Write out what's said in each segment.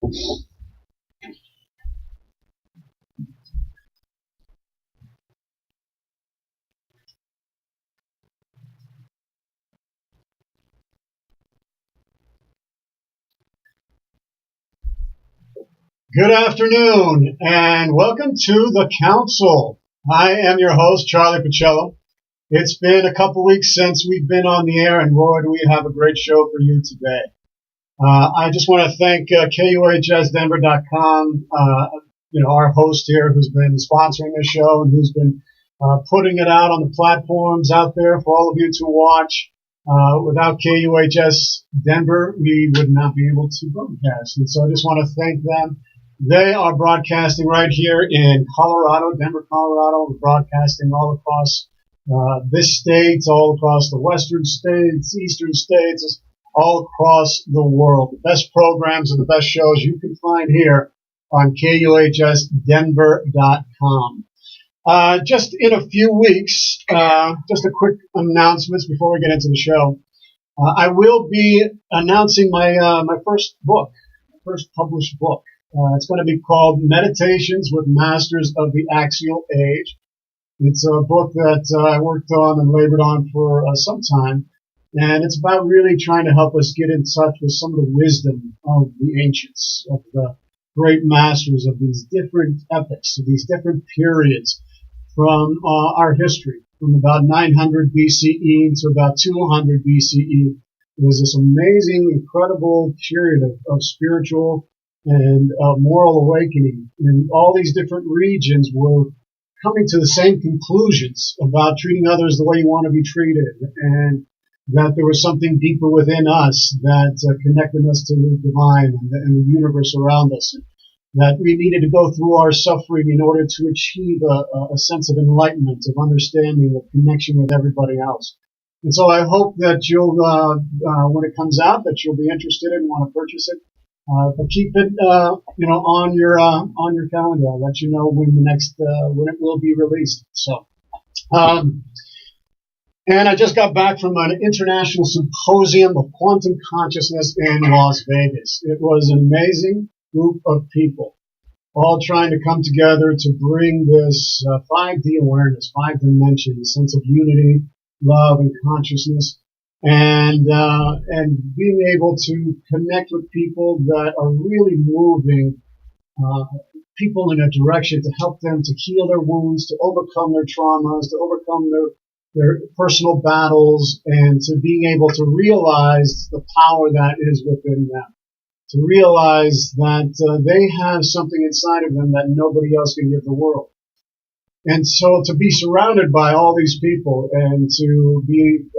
Good afternoon, and welcome to the Council. I am your host, Charlie Pacello. It's been a couple weeks since we've been on the air, and boy, do we have a great show for you today. I just want to thank KUHSdenver.com, our host here who's been sponsoring this show and who's been putting it out on the platforms out there for all of you to watch. Without KUHS Denver, we would not be able to broadcast. And so I just want to thank them. They are broadcasting right here in Colorado, Denver, Colorado. We're broadcasting all across this state, all across the western states, eastern states, all across the world. The best programs and the best shows you can find here on KUHSdenver.com. Just in a few weeks, just a quick announcements before we get into the show. I will be announcing my first book, first published book. It's going to be called Meditations with Masters of the Axial Age. It's a book that I worked on and labored on for some time, and it's about really trying to help us get in touch with some of the wisdom of the ancients, of the great masters of these different epochs, of these different periods from our history, from about 900 BCE to about 200 BCE. It was this amazing, incredible period of spiritual and moral awakening. And all these different regions were coming to the same conclusions about treating others the way you want to be treated, and that there was something deeper within us that connected us to the divine and the universe around us. That we needed to go through our suffering in order to achieve a sense of enlightenment, of understanding, of connection with everybody else. And so I hope that you'll, when it comes out, that you'll be interested and want to purchase it. But keep it, on your calendar. I'll let you know when when it will be released. So, and I just got back from an international symposium of quantum consciousness in Las Vegas. It was an amazing group of people, all trying to come together to bring this 5D awareness, 5 dimensions, sense of unity, love, and consciousness. And being able to connect with people that are really moving people in a direction to help them to heal their wounds, to overcome their traumas, to overcome their personal battles, and to being able to realize the power that is within them, to realize that they have something inside of them that nobody else can give the world. And so to be surrounded by all these people and to be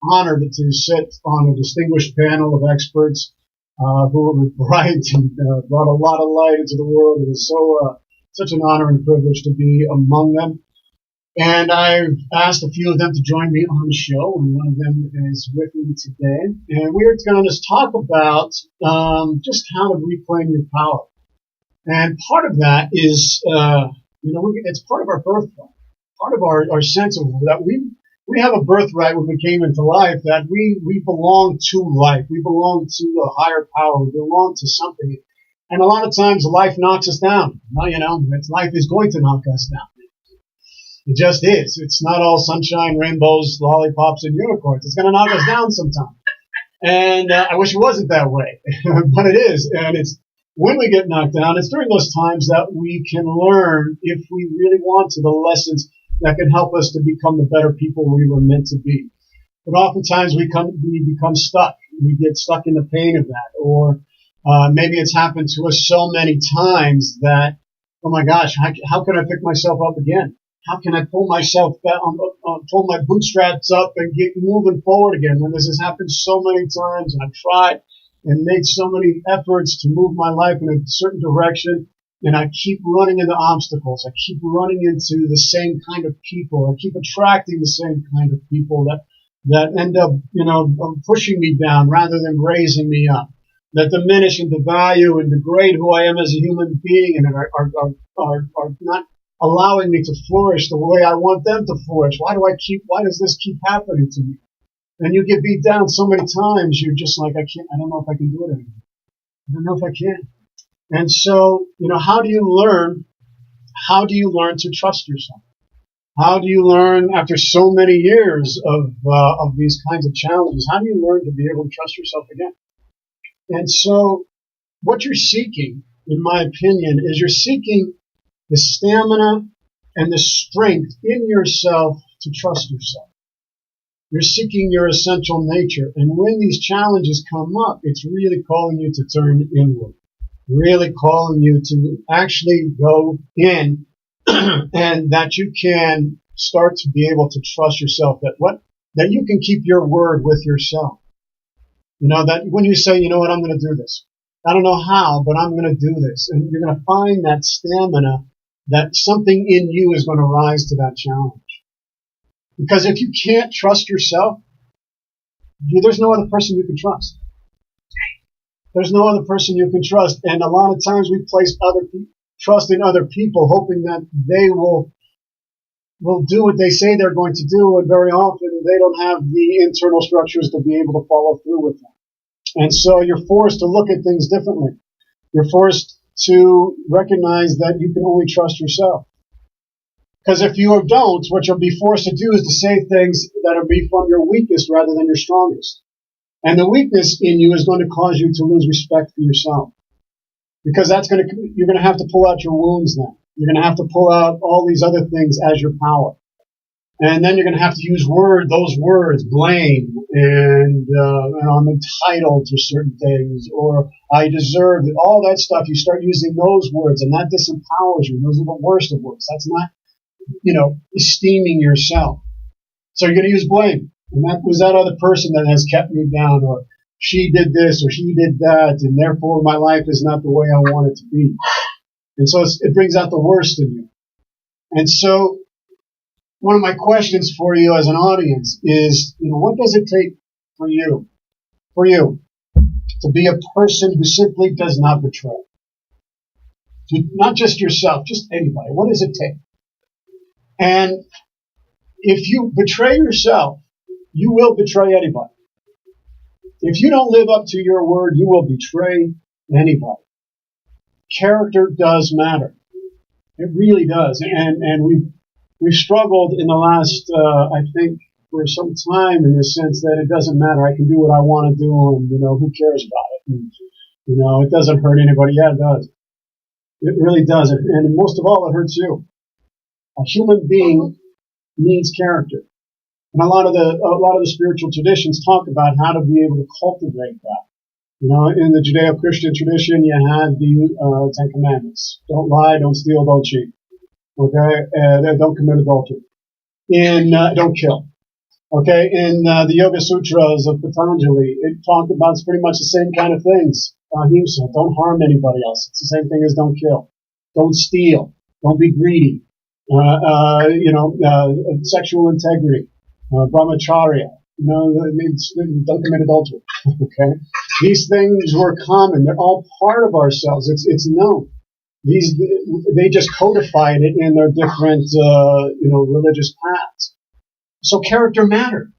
honored to sit on a distinguished panel of experts who were bright and brought a lot of light into the world. It was such an honor and privilege to be among them. And I've asked a few of them to join me on the show, and one of them is with me today. And we're going to talk about just how to reclaim your power. And part of that is, it's part of our birthright, part of our sense of that we have a birthright when we came into life, that we belong to life. We belong to a higher power. We belong to something. And a lot of times life knocks us down. Life is going to knock us down. It just is. It's not all sunshine, rainbows, lollipops, and unicorns. It's going to knock us down sometime. And I wish it wasn't that way, but it is. And it's when we get knocked down, it's during those times that we can learn, if we really want to, the lessons that can help us to become the better people we were meant to be. But oftentimes we become stuck. We get stuck in the pain of that. Or maybe it's happened to us so many times that, oh my gosh, how can I pick myself up again? How can I pull myself back, pull my bootstraps up and get moving forward again when this has happened so many times and I've tried and made so many efforts to move my life in a certain direction, and I keep running into obstacles. I keep running into the same kind of people. I keep attracting the same kind of people that end up, pushing me down rather than raising me up, that diminish and devalue and degrade who I am as a human being, and are not allowing me to flourish the way I want them to flourish. Why does this keep happening to me? And you get beat down so many times, you're just like, I don't know if I can do it anymore. I don't know if I can. And so, how do you learn? How do you learn to trust yourself? How do you learn after so many years of these kinds of challenges? How do you learn to be able to trust yourself again? And so, what you're seeking, in my opinion, is you're seeking the stamina and the strength in yourself to trust yourself. You're seeking your essential nature. And when these challenges come up, it's really calling you to turn inward, really calling you to actually go in and that you can start to be able to trust yourself, that you can keep your word with yourself. That when you say, you know what, I'm going to do this. I don't know how, but I'm going to do this. And you're going to find that stamina, that something in you is going to rise to that challenge. Because if you can't trust yourself, there's no other person you can trust. There's no other person you can trust. And a lot of times we place trust in other people, hoping that they will do what they say they're going to do, and very often they don't have the internal structures to be able to follow through with them. And so you're forced to look at things differently. You're forced to recognize that you can only trust yourself. Because if you don't, what you'll be forced to do is to say things that are be from your weakest rather than your strongest. And the weakness in you is going to cause you to lose respect for yourself. Because you're going to have to pull out your wounds then. You're going to have to pull out all these other things as your power. And then you're going to have to use those words, blame, and I'm entitled to certain things, or I deserve it, all that stuff. You start using those words, and that disempowers you. Those are the worst of words. That's not, esteeming yourself. So you're going to use blame. And that was that other person that has kept me down, or she did this, or she did that, and therefore my life is not the way I want it to be. And so it brings out the worst in you. And so one of my questions for you as an audience is, what does it take for you to be a person who simply does not betray? Not just yourself, just anybody. What does it take? And if you betray yourself, you will betray anybody. If you don't live up to your word, you will betray anybody. Character does matter. It really does. And we've struggled in the last, I think, for some time in the sense that it doesn't matter. I can do what I want to do, and, who cares about it? And, it doesn't hurt anybody. Yeah, it does. It really does. And most of all, it hurts you. A human being needs character. And a lot of the spiritual traditions talk about how to be able to cultivate that. In the Judeo-Christian tradition, you have the Ten Commandments. Don't lie, don't steal, don't cheat. Okay? Don't commit adultery. Don't kill. Okay? In the Yoga Sutras of Patanjali, it talked about pretty much the same kind of things. Ahimsa, don't harm anybody else. It's the same thing as don't kill. Don't steal. Don't be greedy. Sexual integrity. Brahmacharya. Don't commit adultery. Okay? These things were common. They're all part of ourselves. It's known. They just codified it in their different, religious paths. So character mattered.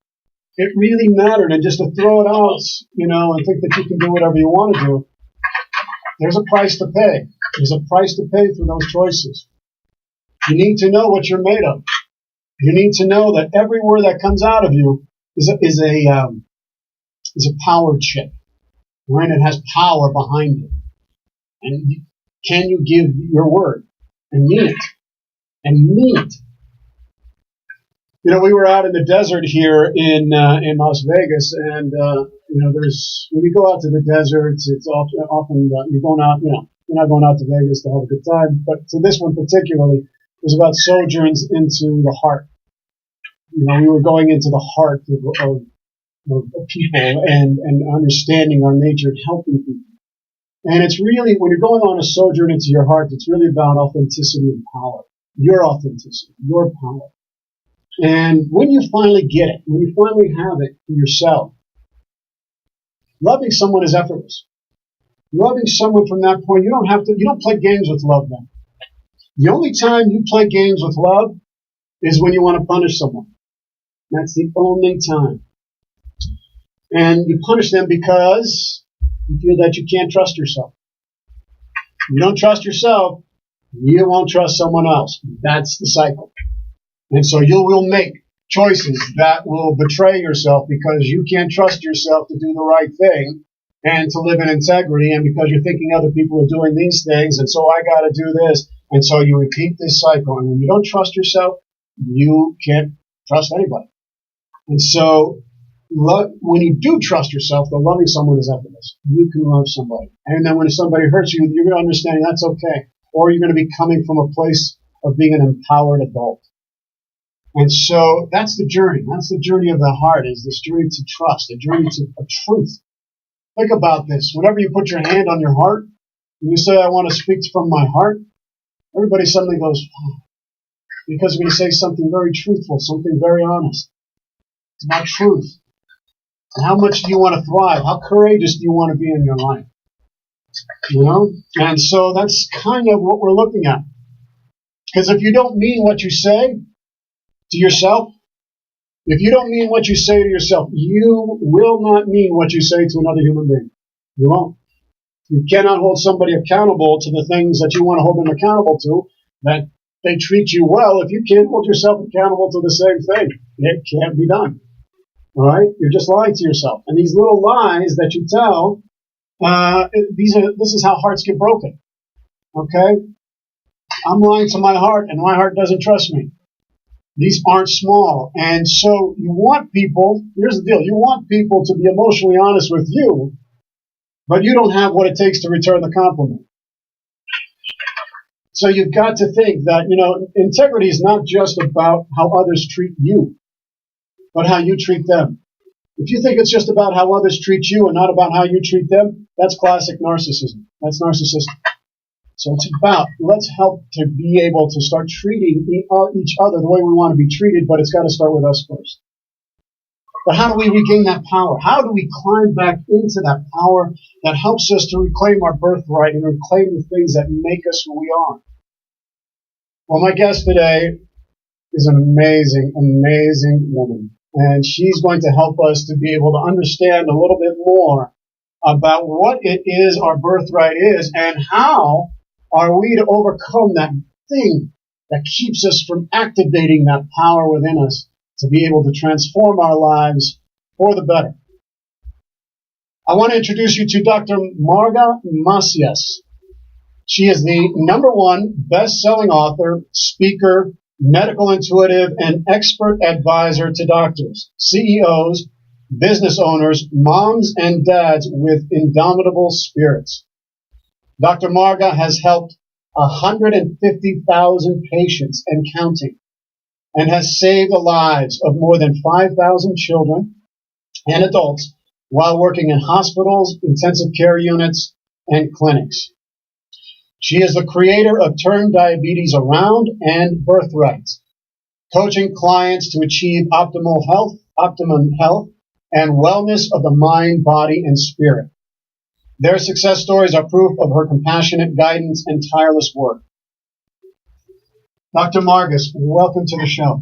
It really mattered. And just to throw it out, and think that you can do whatever you want to do, there's a price to pay. There's a price to pay for those choices. You need to know what you're made of. You need to know that every word that comes out of you is a power chip. Right? It has power behind it. And can you give your word and mean it? And mean it. We were out in the desert here in Las Vegas, and there's when you go out to the desert, it's often you're going out. You're not going out to Vegas to have a good time, but to this one particularly, it was about sojourns into the heart. We were going into the heart of people and understanding our nature and helping people. And it's really, when you're going on a sojourn into your heart, it's really about authenticity and power. Your authenticity, your power. And when you finally get it, when you finally have it for yourself, loving someone is effortless. Loving someone from that point, you don't play games with love then. The only time you play games with love is when you want to punish someone. That's the only time. And you punish them because You feel that you can't trust yourself. You don't trust yourself, you won't trust someone else. That's the cycle. And so you will make choices that will betray yourself because you can't trust yourself to do the right thing and to live in integrity, and because you're thinking other people are doing these things, and so I got to do this. And so you repeat this cycle. And when you don't trust yourself, you can't trust anybody. And so when you do trust yourself, the loving someone is effortless. You can love somebody. And then when somebody hurts you, you're going to understand that's okay. Or you're going to be coming from a place of being an empowered adult. And so that's the journey. That's the journey of the heart, is this journey to trust, a journey to a truth. Think about this. Whenever you put your hand on your heart, and you say, I want to speak from my heart, everybody suddenly goes, oh, because we're going to say something very truthful, something very honest. It's about truth. And how much do you want to thrive? How courageous do you want to be in your life? You know? And so that's kind of what we're looking at. Because if you don't mean what you say to yourself, if you don't mean what you say to yourself, you will not mean what you say to another human being. You won't. You cannot hold somebody accountable to the things that you want to hold them accountable to, that they treat you well, if you can't hold yourself accountable to the same thing. It can't be done. All right? You're just lying to yourself. And these little lies that you tell, this is how hearts get broken. Okay? I'm lying to my heart, and my heart doesn't trust me. These aren't small. And so you want people, here's the deal, you want people to be emotionally honest with you, but you don't have what it takes to return the compliment. So you've got to think that, integrity is not just about how others treat you, but how you treat them. If you think it's just about how others treat you and not about how you treat them, that's classic narcissism. That's narcissistic. So it's about, let's help to be able to start treating each other the way we want to be treated, but it's got to start with us first. But how do we regain that power? How do we climb back into that power that helps us to reclaim our birthright and reclaim the things that make us who we are? Well, my guest today is an amazing, amazing woman. And she's going to help us to be able to understand a little bit more about what it is our birthright is and how are we to overcome that thing that keeps us from activating that power within us to be able to transform our lives for the better. I want to introduce you to Dr. Marga Macias. She is the #1 best-selling author, speaker, medical intuitive, and expert advisor to doctors, CEOs, business owners, moms and dads with indomitable spirits. Dr. Marga has helped 150,000 patients and counting, and has saved the lives of more than 5,000 children and adults while working in hospitals, intensive care units, and clinics. She is the creator of Turn Diabetes Around and Birthrights, coaching clients to achieve optimum health, and wellness of the mind, body, and spirit. Their success stories are proof of her compassionate guidance and tireless work. Dr. Margus, welcome to the show.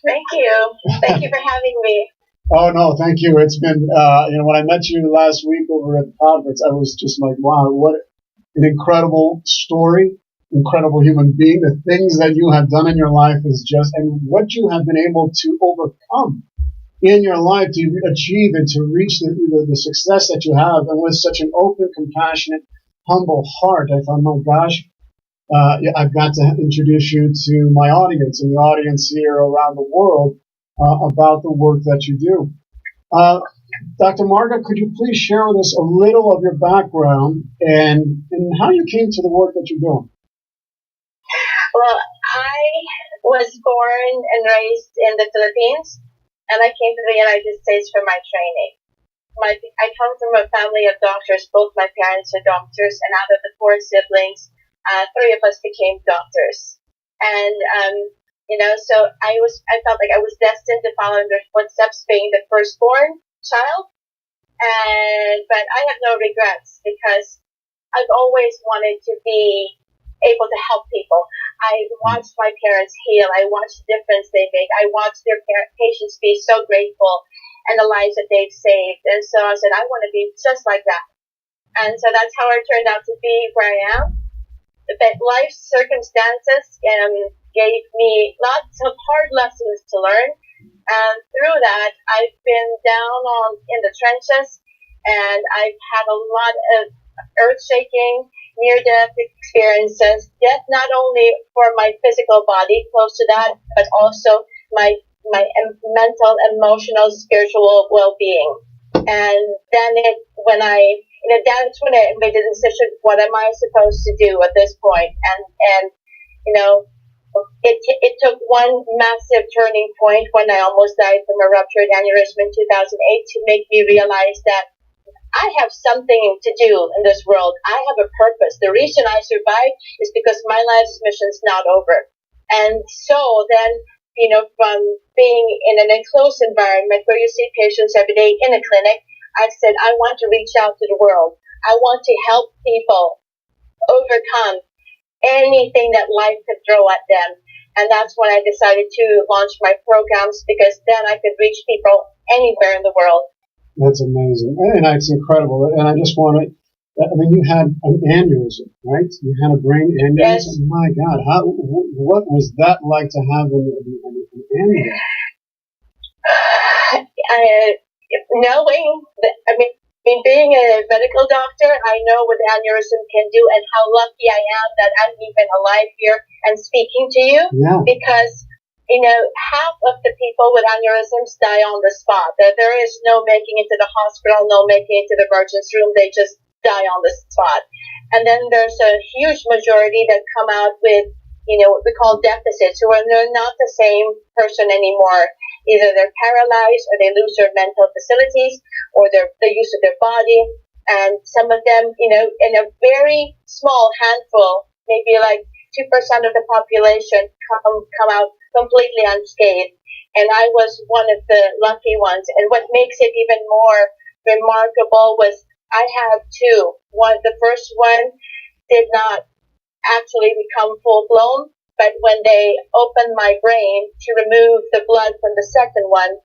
Thank you. Thank you for having me. Oh, no, thank you. It's been, when I met you last week over at the conference, I was just like, wow, what an incredible story, incredible human being. The things that you have done in your life is just, and what you have been able to overcome in your life to achieve and to reach the success that you have, and with such an open, compassionate, humble heart. I thought, my gosh, I've got to introduce you to my audience and the audience here around the world about the work that you do. Dr. Marga, could you please share with us a little of your background and how you came to the work that you're doing? Well, I was born and raised in the Philippines, and I came to the United States for my training. I come from a family of doctors. Both my parents are doctors, and out of the 4 siblings, 3 of us became doctors. And so I felt like I was destined to follow in their footsteps, being the firstborn child. But I have no regrets, because I've always wanted to be able to help people. I watched my parents heal. I watched the difference they make. I watched their patients be so grateful and the lives that they've saved. And so I said, I want to be just like that. And so that's how I turned out to be where I am. But life circumstances gave me lots of hard lessons to learn. And through that, I've been down in the trenches, and I've had a lot of earth-shaking, near-death experiences. Death not only for my physical body, close to that, but also my mental, emotional, spiritual well-being. And then that's when I made the decision, what am I supposed to do at this point? And it took one massive turning point when I almost died from a ruptured aneurysm in 2008 to make me realize that I have something to do in this world. I have a purpose. The reason I survived is because my life's mission is not over. And so then, from being in an enclosed environment where you see patients every day in a clinic, I said, I want to reach out to the world. I want to help people overcome anything that life could throw at them. And that's when I decided to launch my programs, because then I could reach people anywhere in the world. That's amazing. And it's incredible. And I just want to, you had an aneurysm, right? You had a brain aneurysm? Yes. My God. What was that like to have an aneurysm? Being a medical doctor, I know what aneurysm can do and how lucky I am that I'm even alive here and speaking to you. Yeah. Because, half of the people with aneurysms die on the spot. There is no making it to the hospital, no making it to the emergency room. They just die on the spot. And then there's a huge majority that come out with, what we call deficits, who are not the same person anymore. Either they're paralyzed, or they lose their mental facilities, or the use of their body. And some of them, in a very small handful, maybe like 2% of the population come out completely unscathed. And I was one of the lucky ones. And what makes it even more remarkable was I had two. The first one did not actually become full-blown, but when they opened my brain to remove the blood from the second one,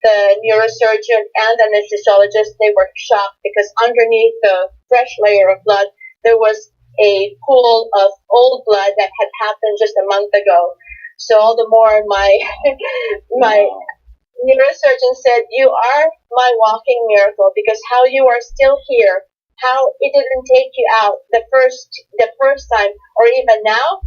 the neurosurgeon and the anesthesiologist, they were shocked, because underneath the fresh layer of blood, there was a pool of old blood that had happened just a month ago. So all the more my neurosurgeon said, you are my walking miracle, because how you are still here, how it didn't take you out the first time, or even now,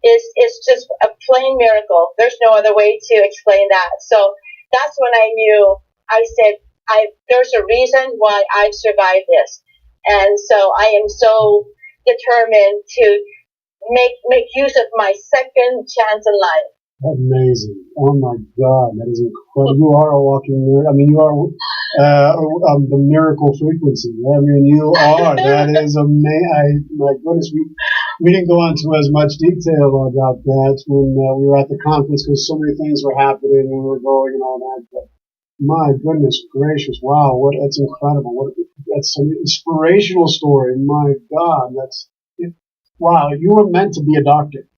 is just a plain miracle. There's no other way to explain that. So that's when I knew. I said, there's a reason why I survived this, and so I am so determined to make use of my second chance in life. Amazing. Oh my God, that is incredible. You are a walking miracle. You are the miracle frequency. You are. That is amazing. My goodness, we didn't go into as much detail about that when we were at the conference, because so many things were happening when we were going and all that. But my goodness gracious, wow, that's incredible. That's an inspirational story. My God, wow, you were meant to be a doctor.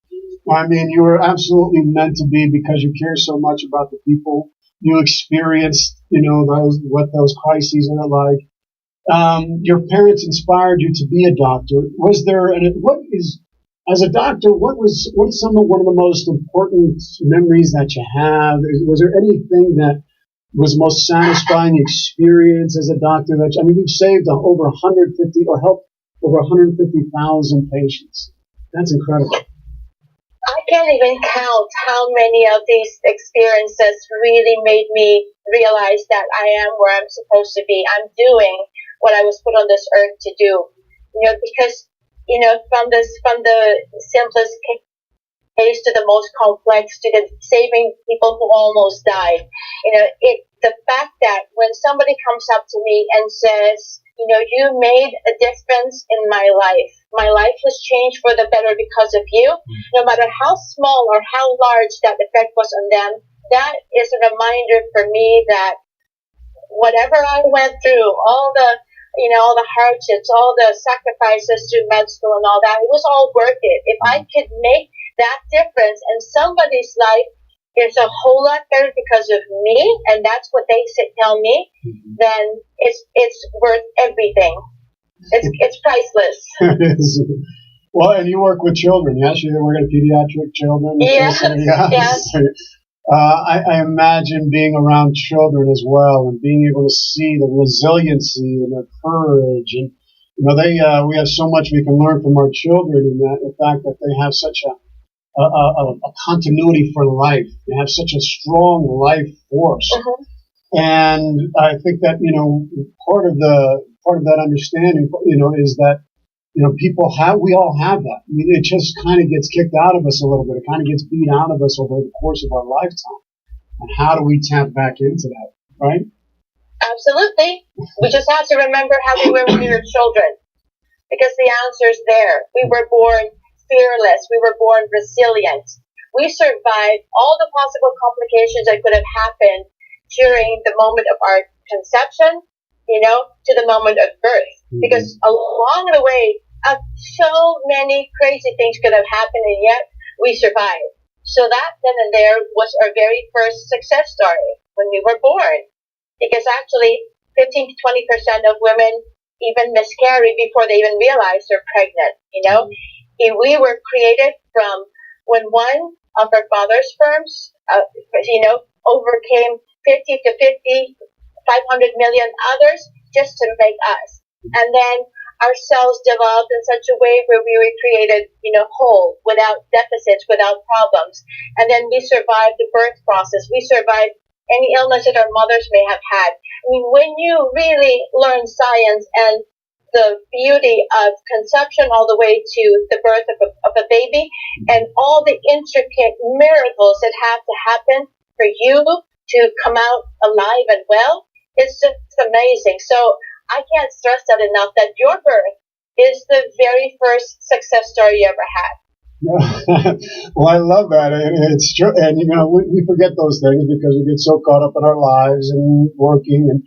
You were absolutely meant to be, because you care so much about the people. You experienced, what those crises are like. Your parents inspired you to be a doctor. As a doctor, what's one of the most important memories that you have? Was there anything that was most satisfying experience as a doctor? You've saved over 150 or helped over 150,000 patients. That's incredible. I can't even count how many of these experiences really made me realize that I am where I'm supposed to be. I'm doing what I was put on this earth to do. Because, from the simplest case to the most complex, to the saving people who almost died. The fact that when somebody comes up to me and says, you made a difference in my life. My life was changed for the better because of you. No matter how small or how large that effect was on them, that is a reminder for me that whatever I went through, all the hardships, all the sacrifices through med school and all that, it was all worth it. If I could make that difference in somebody's life, it's a whole lot better because of me, and that's what they tell me, then it's worth everything. It's priceless. It is. Well, and you work with children, yes? You work with pediatric children? Yes, yes. I imagine being around children as well and being able to see the resiliency and their courage. And, we have so much we can learn from our children in that, the fact that they have such a continuity for life. They have such a strong life force. Mm-hmm. And I think that, part of that understanding, is that, we all have that. I mean, it just kind of gets kicked out of us a little bit. It kind of gets beat out of us over the course of our lifetime. And how do we tap back into that, right? Absolutely. We just have to remember how we were when we were children, because the answer's there. We were born fearless. We were born resilient. We survived all the possible complications that could have happened during the moment of our conception, to the moment of birth. Mm-hmm. Because along the way, so many crazy things could have happened, and yet we survived. So that then and there was our very first success story when we were born. Because actually, 15 to 20% of women even miscarry before they even realize they're pregnant. We were created from when one of our father's sperms, overcame 50 to 50, 500 million others just to make us. And then our cells developed in such a way where we were created, whole, without deficits, without problems. And then we survived the birth process. We survived any illness that our mothers may have had. I mean, when you really learn science and the beauty of conception all the way to the birth of a baby and all the intricate miracles that have to happen for you to come out alive and well, it's just amazing. So I can't stress that enough, that your birth is the very first success story you ever had. Well, I love that. It's true. And, we forget those things because we get so caught up in our lives and working and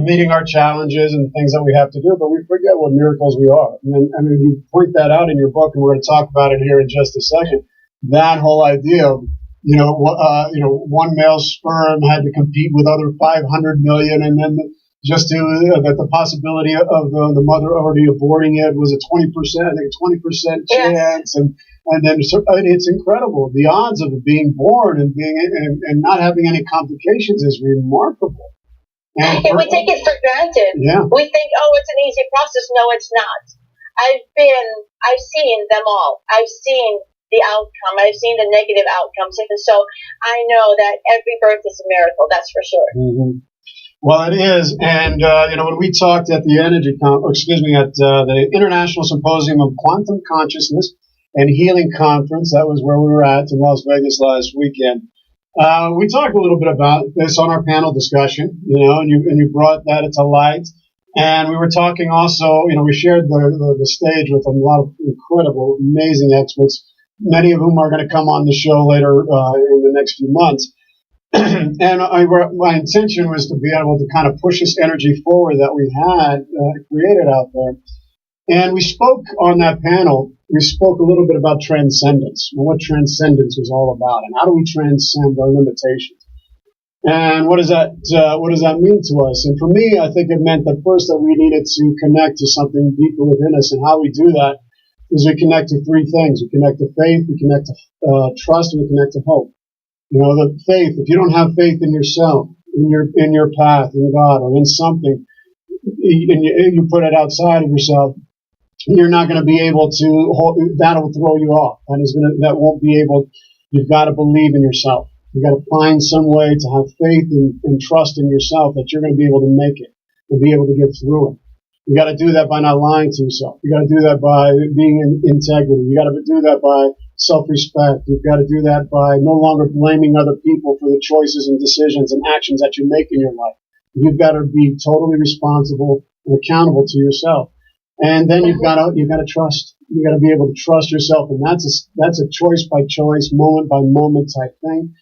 meeting our challenges and things that we have to do, but we forget what miracles we are. And you point that out in your book, and we're going to talk about it here in just a second. That whole idea of, one male sperm had to compete with other 500 million, and then just that the possibility of the mother already aborting it was a 20%, I think a 20% chance, and then it's incredible. The odds of it being born and not having any complications is remarkable. And we take it for granted. Yeah. We think, it's an easy process. No, it's not. I've seen them all. I've seen the outcome. I've seen the negative outcomes, and so I know that every birth is a miracle. That's for sure. Mm-hmm. Well, it is, and when we talked at the the International Symposium of Quantum Consciousness and Healing Conference, that was where we were at in Las Vegas last weekend. We talked a little bit about this on our panel discussion, and you brought that to light, and we were talking also, we shared the stage with a lot of incredible, amazing experts, many of whom are going to come on the show later in the next few months. And my intention was to be able to kind of push this energy forward that we had created out there. And we spoke on that panel, we spoke a little bit about transcendence and what transcendence was all about and how do we transcend our limitations. And what does that mean to us? And for me, I think it meant that first that we needed to connect to something deeper within us. And how we do that is we connect to three things. We connect to faith, we connect to trust, and we connect to hope. The faith, if you don't have faith in yourself, in your path, in God, or in something, and you put it outside of yourself, you're not going to be able to, that'll throw you off. That won't be able, you've got to believe in yourself. You've got to find some way to have faith and trust in yourself that you're going to be able to make it and be able to get through it. You got to do that by not lying to yourself. You got to do that by being in integrity. You got to do that by self-respect. You've got to do that by no longer blaming other people for the choices and decisions and actions that you make in your life. You've got to be totally responsible and accountable to yourself. And then you've got to trust. You got to be able to trust yourself, and that's a choice by choice, moment by moment type thing.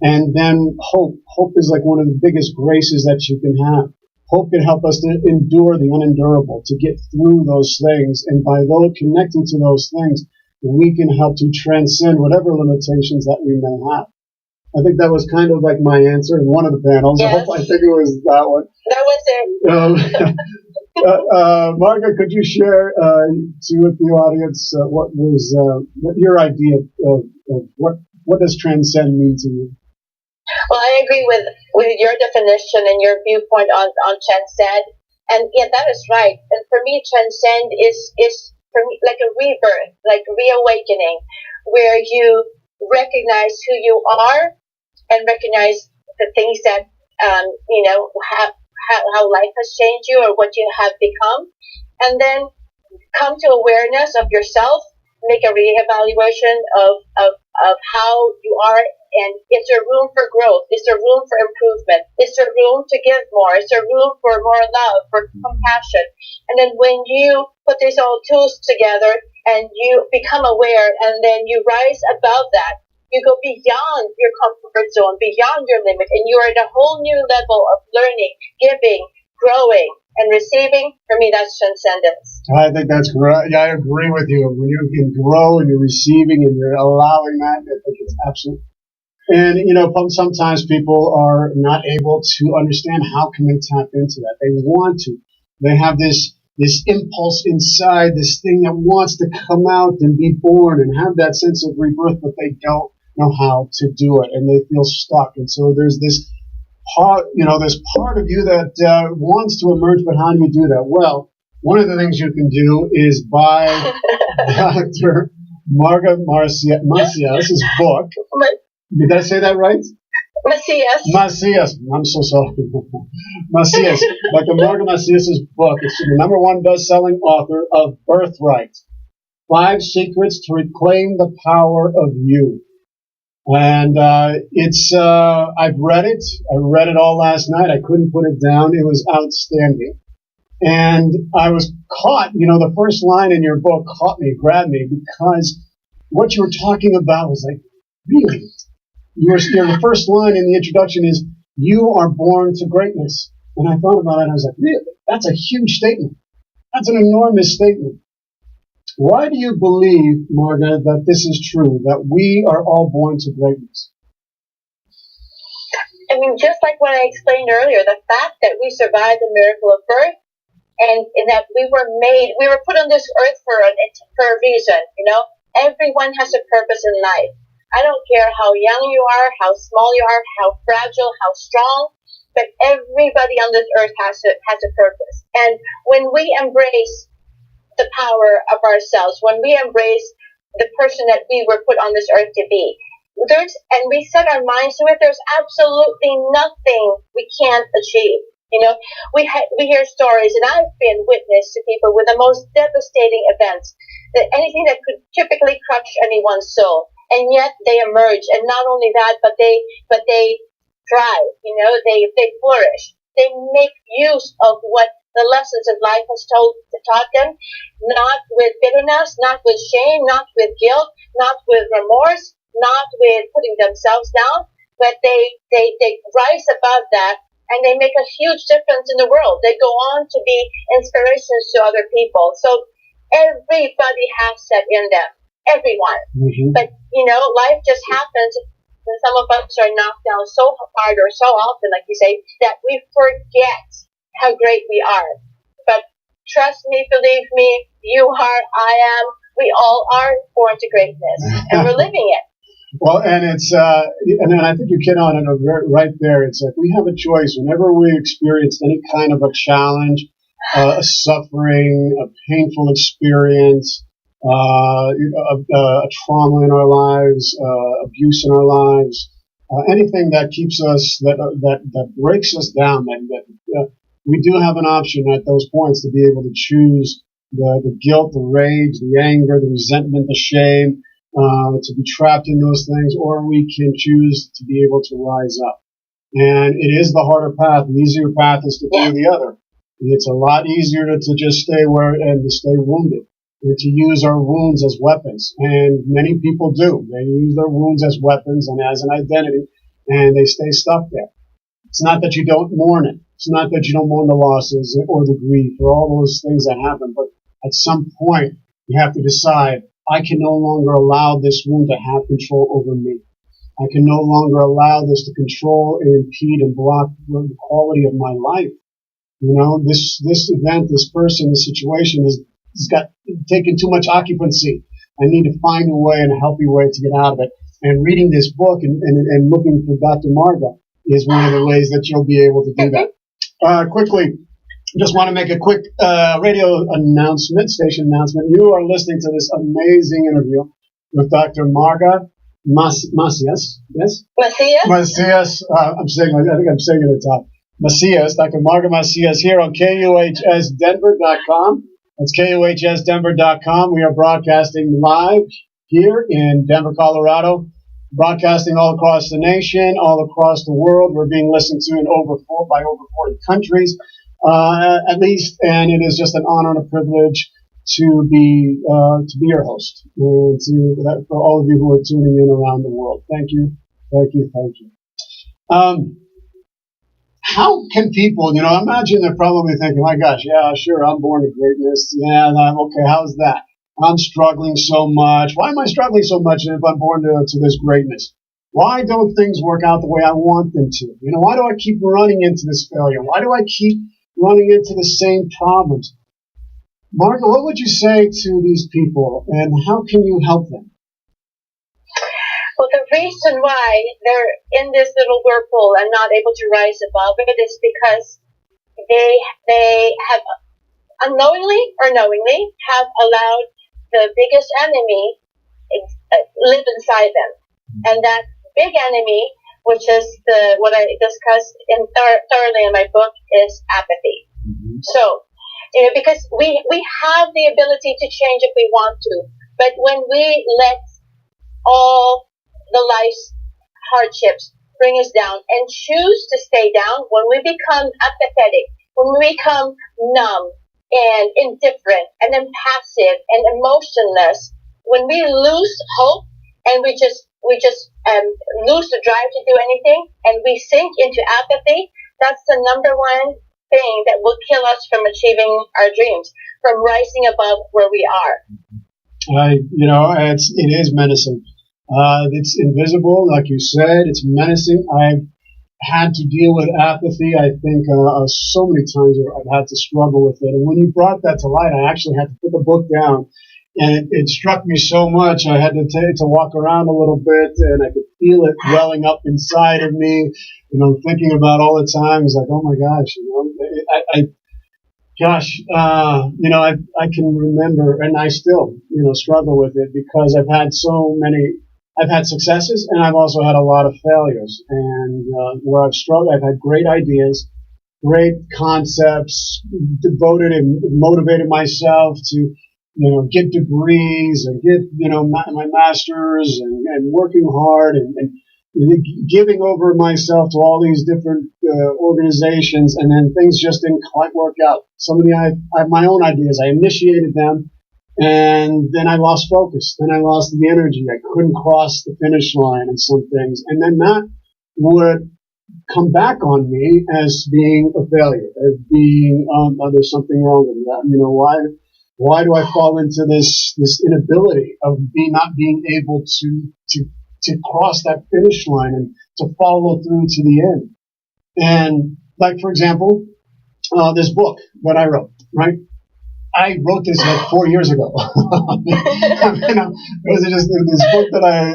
And then hope. Hope is like one of the biggest graces that you can have. Hope can help us to endure the unendurable, to get through those things. And by connecting to those things, we can help to transcend whatever limitations that we may have. I think that was kind of like my answer in one of the panels. Yes. I think it was that one. That was it. Marga, could you share with the audience what your idea of what does transcend mean to you? Well, I agree with your definition and your viewpoint on transcend. And yeah, that is right. And for me, transcend is for me like a rebirth, like reawakening, where you recognize who you are and recognize the things that how life has changed you or what you have become, and then come to awareness of yourself, make a reevaluation of how you are, and is there room for growth? Is there room for improvement? Is there room to give more? Is there room for more love, for compassion? And then when you put these all tools together and you become aware and then you rise above that, you go beyond your comfort zone, beyond your limit, and you are at a whole new level of learning, giving, growing, and receiving. For me, that's transcendence. I think that's great. Yeah, I agree with you. When you can grow and you're receiving and you're allowing that, I think it's absolutely. And, sometimes people are not able to understand how can they tap into that. They want to. They have this impulse inside, this thing that wants to come out and be born and have that sense of rebirth, but they don't know how to do it, and they feel stuck. And so there's this part, this part of you that wants to emerge, but how do you do that? Well, one of the things you can do is buy Dr. Marga Macias' book. Did I say that right? Macias. I'm so sorry. Macias. Dr. Marga Macias' book. It's the #1 best-selling author of Birthright. 5 Secrets to Reclaim the Power of You. And I've read it. I read it all last night. I couldn't put it down. It was outstanding. And I was caught, the first line in your book grabbed me, because what you were talking about was like, really? The first line in the introduction is, you are born to greatness. And I thought about it and I was like, really? That's a huge statement. That's an enormous statement. Why do you believe, Marga, that this is true, that we are all born to greatness? I mean, just like what I explained earlier, the fact that we survived the miracle of birth, and that we were put on this earth for a reason, Everyone has a purpose in life. I don't care how young you are, how small you are, how fragile, how strong, but everybody on this earth has a purpose. And when we embrace the power of ourselves, when we embrace the person that we were put on this earth to be, and we set our minds to it, there's absolutely nothing we can't achieve. We hear stories, and I've been witness to people with the most devastating events, that anything that could typically crush anyone's soul, and yet they emerge. And not only that, but they thrive. They flourish. They make use of what the lessons of life has taught them, not with bitterness, not with shame, not with guilt, not with remorse, not with putting themselves down, but they rise above that. And they make a huge difference in the world. They go on to be inspirations to other people. So everybody has that in them. Everyone. Mm-hmm. But, life just happens. And some of us are knocked down so hard or so often, like you say, that we forget how great we are. But trust me, believe me, you are, I am, we all are born to greatness. And we're living it. Well, and it's, and I think you hit on it right there. It's like we have a choice whenever we experience any kind of a challenge, a suffering, a painful experience, a trauma in our lives, abuse in our lives, anything that keeps us, that breaks us down. That we do have an option at those points to be able to choose the guilt, the rage, the anger, the resentment, the shame. To be trapped in those things, or we can choose to be able to rise up. And it is the harder path. The easier path is to do the other. It's a lot easier to just stay and to stay wounded, and to use our wounds as weapons. And many people do. They use their wounds as weapons and as an identity, and they stay stuck there. It's not that you don't mourn it. It's not that you don't mourn the losses or the grief or all those things that happen. But at some point, you have to decide, I can no longer allow this wound to have control over me. I can no longer allow this to control and impede and block the quality of my life. This event, this person, this situation has got taken too much occupancy. I need to find a way and a healthy way to get out of it. And reading this book and looking for Dr. Marga is one of the ways that you'll be able to do that. Quickly, just want to make a quick radio announcement, station announcement. You are listening to this amazing interview with Dr. Marga Macias. Yes? Macias. I think I'm saying it at the top. Macias, Dr. Marga Macias here on KUHSdenver.com. That's KUHSdenver.com. We are broadcasting live here in Denver, Colorado, broadcasting all across the nation, all across the world. We're being listened to by over 40 countries, at least, and it is just an honor and a privilege to be your host, and for all of you who are tuning in around the world. Thank you. How can people, imagine they're probably thinking, my gosh, yeah, sure, I'm born to greatness. Yeah, okay, how's that? I'm struggling so much. Why am I struggling so much if I'm born to this greatness? Why don't things work out the way I want them to? Why do I keep running into this failure? Why do I keep running into the same problems? Marga, what would you say to these people, and how can you help them? Well, the reason why they're in this little whirlpool and not able to rise above it is because they have unknowingly or knowingly have allowed the biggest enemy live inside them. And that big enemy, which is what I discussed thoroughly in my book, is apathy. Mm-hmm. So, because we have the ability to change if we want to, but when we let all the life's hardships bring us down and choose to stay down, when we become apathetic, when we become numb and indifferent and impassive and emotionless, when we lose hope and we just lose the drive to do anything and we sink into apathy, that's the number one thing that will kill us from achieving our dreams, from rising above where we are. It is menacing. It's invisible, like you said. It's menacing. I've had to deal with apathy, I think, so many times where I've had to struggle with it. And when you brought that to light, I actually had to put the book down. And it struck me so much, I had to walk around a little bit, and I could feel it welling up inside of me. Thinking about all the times, like, oh my gosh, I can remember, and I still, struggle with it because I've had successes, and I've also had a lot of failures. And where I've struggled, I've had great ideas, great concepts, devoted and motivated myself to, get degrees and get, my master's and working hard and giving over myself to all these different organizations, and then things just didn't quite work out. I have my own ideas. I initiated them. And then I lost focus. Then I lost the energy. I couldn't cross the finish line in some things. And then that would come back on me as being a failure, as being, there's something wrong with that. Why do I fall into this inability of not being able to cross that finish line and to follow through to the end? And like, for example, this book that I wrote, right? I wrote this like 4 years ago. It was just this book that I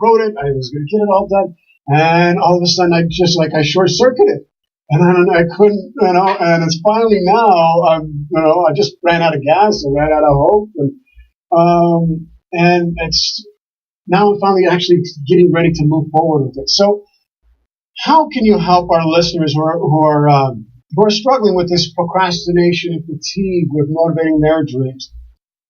wrote it. I was going to get it all done, and all of a sudden I short circuited, and I couldn't, and it's finally now. I just ran out of gas. I ran out of hope, and it's now I'm finally actually getting ready to move forward with it. So, how can you help our listeners who are struggling with this procrastination and fatigue with motivating their dreams?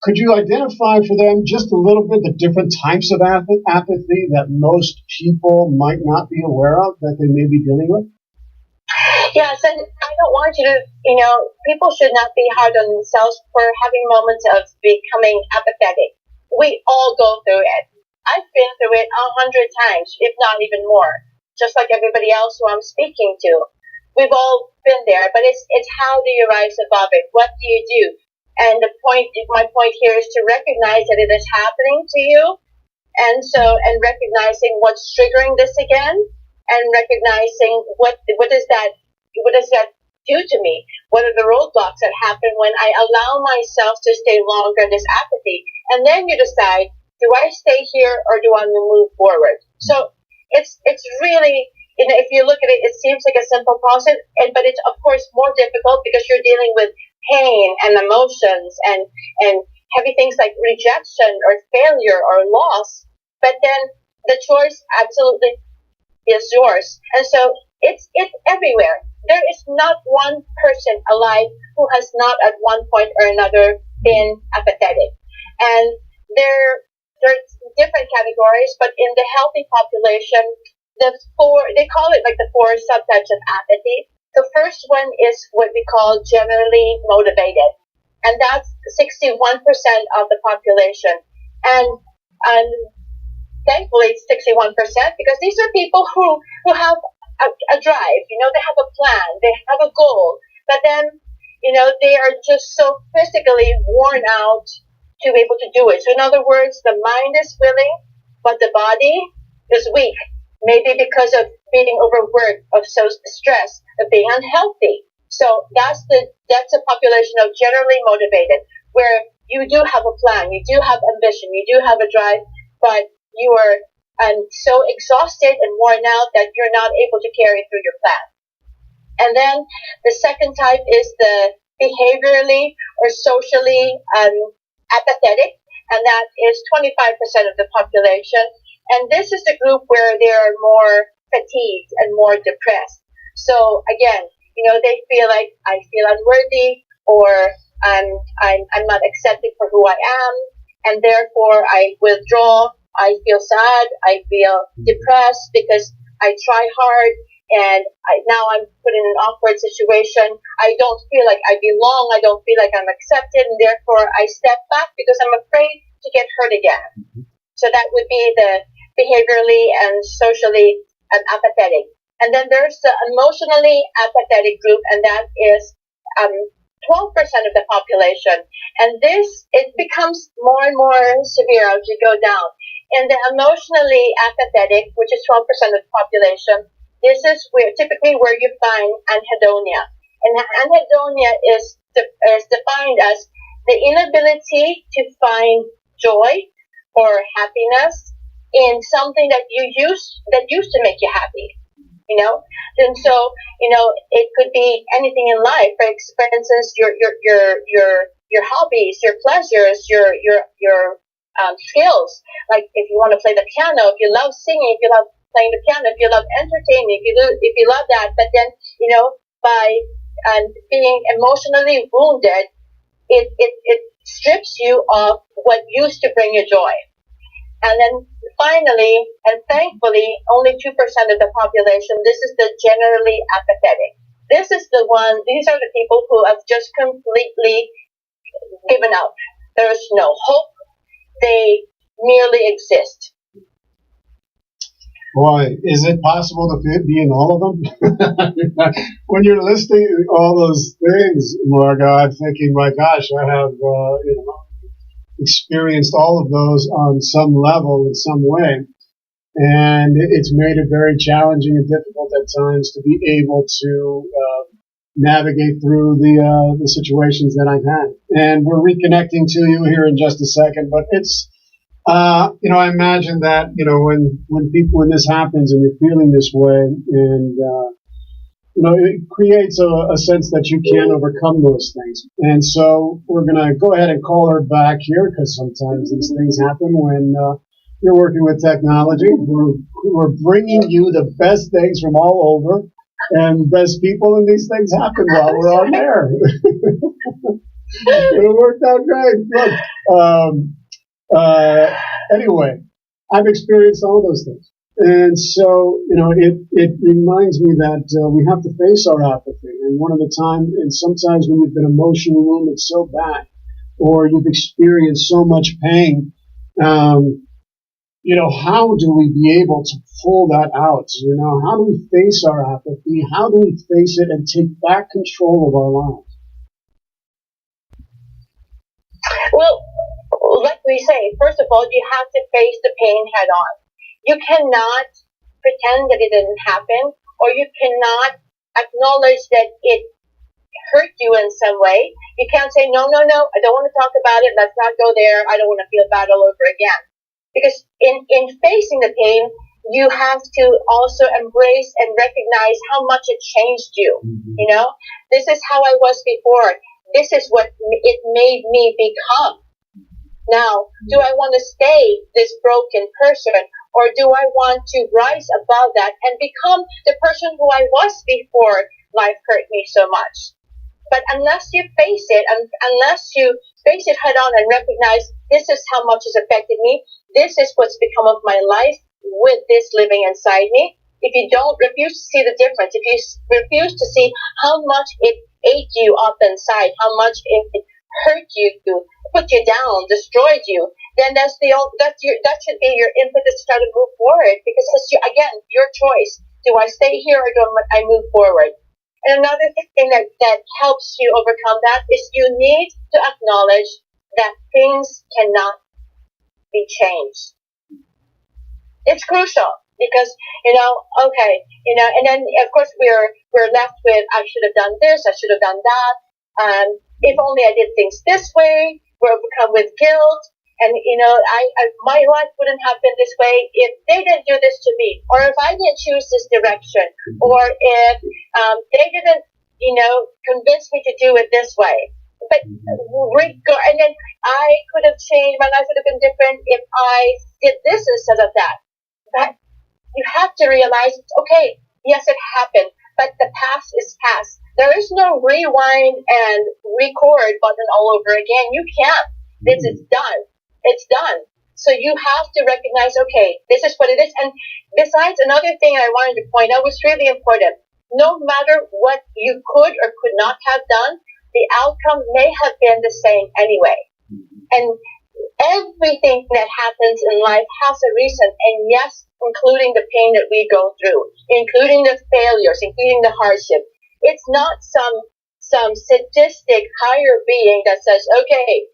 Could you identify for them just a little bit the different types of apathy that most people might not be aware of, that they may be dealing with? Yes, and I don't want you to, people should not be hard on themselves for having moments of becoming apathetic. We all go through it. I've been through it 100 times, if not even more, just like everybody else who I'm speaking to. We've all been there, but it's how do you rise above it? What do you do? And my point here is to recognize that it is happening to you, and recognizing what's triggering this again, and recognizing what is that what does that do to me? What are the roadblocks that happen when I allow myself to stay longer in this apathy? And then you decide, do I stay here or do I move forward? So it's really, if you look at it, it seems like a simple process, but it's of course more difficult because you're dealing with pain and emotions and heavy things like rejection or failure or loss. But then the choice absolutely is yours. And so it's everywhere. There is not one person alive who has not at one point or another been apathetic. And there's different categories, but in the healthy population, they call it like the four subtypes of apathy. The first one is what we call generally motivated, and that's 61% of the population. And thankfully it's 61% because these are people who have a drive, they have a plan, they have a goal, but then, they are just so physically worn out to be able to do it. So in other words, the mind is willing, but the body is weak, maybe because of being overworked, of so stress, of being unhealthy. So that's a population of generally motivated, where you do have a plan, you do have ambition, you do have a drive, but you are so exhausted and worn out that you're not able to carry through your plan. And then the second type is the behaviorally or socially apathetic, and that is 25% of the population. And this is the group where they are more fatigued and more depressed. So again, they feel like I feel unworthy, or I'm not accepted for who I am, and therefore I withdraw. I feel sad. I feel depressed because I try hard, and now I'm put in an awkward situation. I don't feel like I belong. I don't feel like I'm accepted, and therefore I step back because I'm afraid to get hurt again. So that would be the behaviorally and socially apathetic. And then there's the emotionally apathetic group, and that is 12% of the population. And it becomes more and more severe as you go down. In the emotionally apathetic, which is 12% of the population, this is typically where you find anhedonia. And anhedonia is defined as the inability to find joy or happiness in something that used to make you happy. And so it could be anything in life. For instance, your hobbies, your pleasures, your skills. Like if you want to play the piano, if you love singing, if you love playing the piano, if you love entertaining, if you love that, but then by being emotionally wounded, it strips you of what used to bring you joy. And then finally, and thankfully, only 2% of the population, this is the generally apathetic. These are the people who have just completely given up. There's no hope. They merely exist. Boy, is it possible to be in all of them? When you're listing all those things, Marga, I'm thinking, my gosh, I have, experienced all of those on some level in some way, and it's made it very challenging and difficult at times to be able to navigate through the situations that I've had. And we're reconnecting to you here in just a second, but it's I imagine that when this happens and you're feeling this way, and it creates a sense that you can overcome those things. And so we're going to go ahead and call her back here, because sometimes these things happen when you're working with technology. We're bringing you the best things from all over and best people, and these things happen while we're on air. It worked out great. Look, anyway, I've experienced all those things. And so, it reminds me that we have to face our apathy. And one of the time, and sometimes when you've been emotionally wounded so bad, or you've experienced so much pain, how do we be able to pull that out? How do we face our apathy? How do we face it and take back control of our lives? Well, like we say, first of all, you have to face the pain head on. You cannot pretend that it didn't happen, or you cannot acknowledge that it hurt you in some way. You can't say, no, no, no, I don't want to talk about it. Let's not go there. I don't want to feel bad all over again. Because in facing the pain, you have to also embrace and recognize how much it changed you. You know, this is how I was before. This is what it made me become. Now, do I want to stay this broken person, or do I want to rise above that and become the person who I was before life hurt me so much? But unless you face it, unless you face it head on and recognize this is how much has affected me, this is what's become of my life with this living inside me. If you don't refuse to see the difference, if you refuse to see how much it ate you up inside, how much it hurt you, put you down, destroyed you, then that should be your impetus to try to move forward, because it's your choice. Do I stay here or do I move forward? And another thing that helps you overcome that is you need to acknowledge that things cannot be changed. It's crucial because, and then of course we're left with, I should have done this, I should have done that. If only I did things this way, we're overcome with guilt. And, my life wouldn't have been this way if they didn't do this to me, or if I didn't choose this direction, or if they didn't, convince me to do it this way. But and then I could have changed, my life would have been different if I did this instead of that. But you have to realize, okay, yes, it happened, but the past is past. There is no rewind and record button all over again. You can't. This is done. It's done. So you have to recognize, okay, this is what it is. And besides, another thing I wanted to point out was really important. No matter what you could or could not have done, the outcome may have been the same anyway. And everything that happens in life has a reason. And yes, including the pain that we go through, including the failures, including the hardship. It's not some sadistic higher being that says, okay,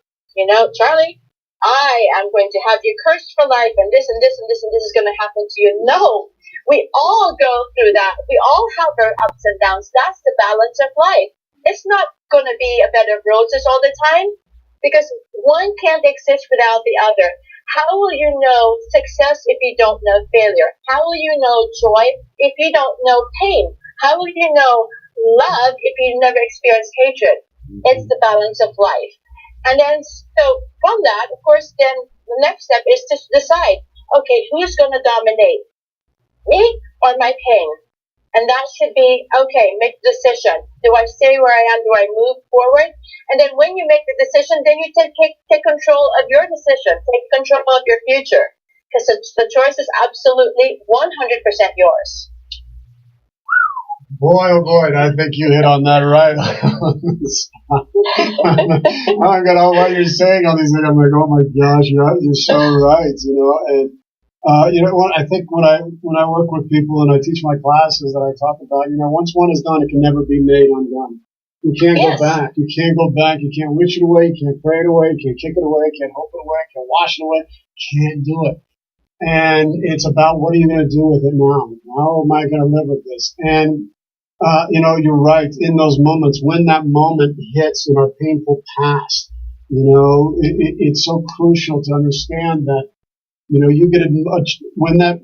Charlie, I am going to have you cursed for life, and this and this and this and this is going to happen to you. No, we all go through that. We all have our ups and downs. That's the balance of life. It's not going to be a bed of roses all the time, because one can't exist without the other. How will you know success if you don't know failure? How will you know joy if you don't know pain? How will you know love if you never experienced hatred? It's the balance of life. And then, so from that, of course, then the next step is to decide, okay, who's going to dominate? Me or my pain? And that should be, okay, make the decision. Do I stay where I am? Do I move forward? And then when you make the decision, then you take control of your decision. Take control of your future. Because the choice is absolutely 100% yours. Boy, oh boy, I think you hit on that right. I've got all what you're saying on these things. I'm like, oh my gosh, you're so right, And I think when I work with people and I teach my classes that I talk about, once one is done, it can never be made undone. You can't go back. You can't go back. You can't wish it away. You can't pray it away. You can't kick it away. You can't hope it away. You can't wash it away. You can't do it. And it's about, what are you going to do with it now? How am I going to live with this? And you're right. In those moments, when that moment hits in our painful past, it's so crucial to understand that, you get when that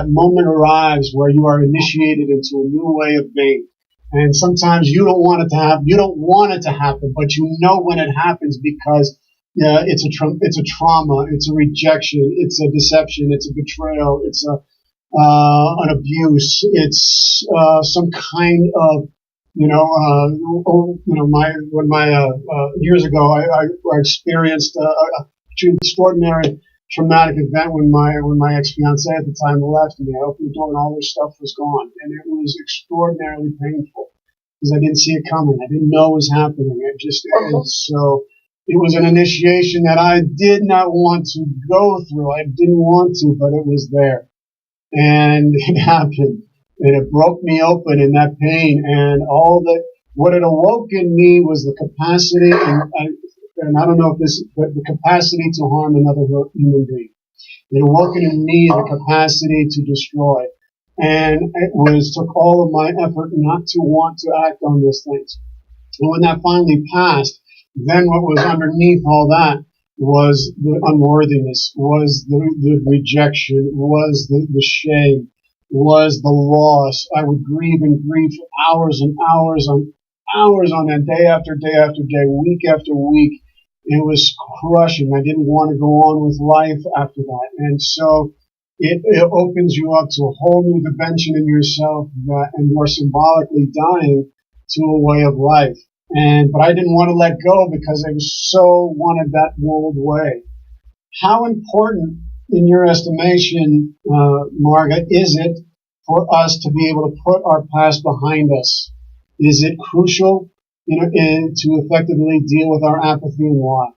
moment arrives where you are initiated into a new way of being. And sometimes you don't want it to happen, but when it happens, because it's a trauma, it's a rejection, it's a deception, it's a betrayal, it's an abuse, it's some kind of years ago I experienced a extraordinary traumatic event when my ex-fiancée at the time left me. I opened the door and all this stuff was gone, and it was extraordinarily painful because I didn't see it coming. I didn't know it was happening. So it was an initiation that I did not want to go through. I didn't want to, but it was there. And it happened, and it broke me open in that pain, and what it awoke in me was the capacity, and I don't know if but the capacity to harm another human being. It awoke in me the capacity to destroy. And it took all of my effort not to want to act on those things. And when that finally passed, then what was underneath all that was the unworthiness, was the rejection, was the shame, was the loss. I would grieve and grieve for hours and hours on end, day after day after day, week after week. It was crushing. I didn't want to go on with life after that. And so it opens you up to a whole new dimension in yourself and you're symbolically dying to a way of life. But I didn't want to let go because I so wanted that old way. How important, in your estimation, Marga, is it for us to be able to put our past behind us? Is it crucial, and to effectively deal with our apathy, and why?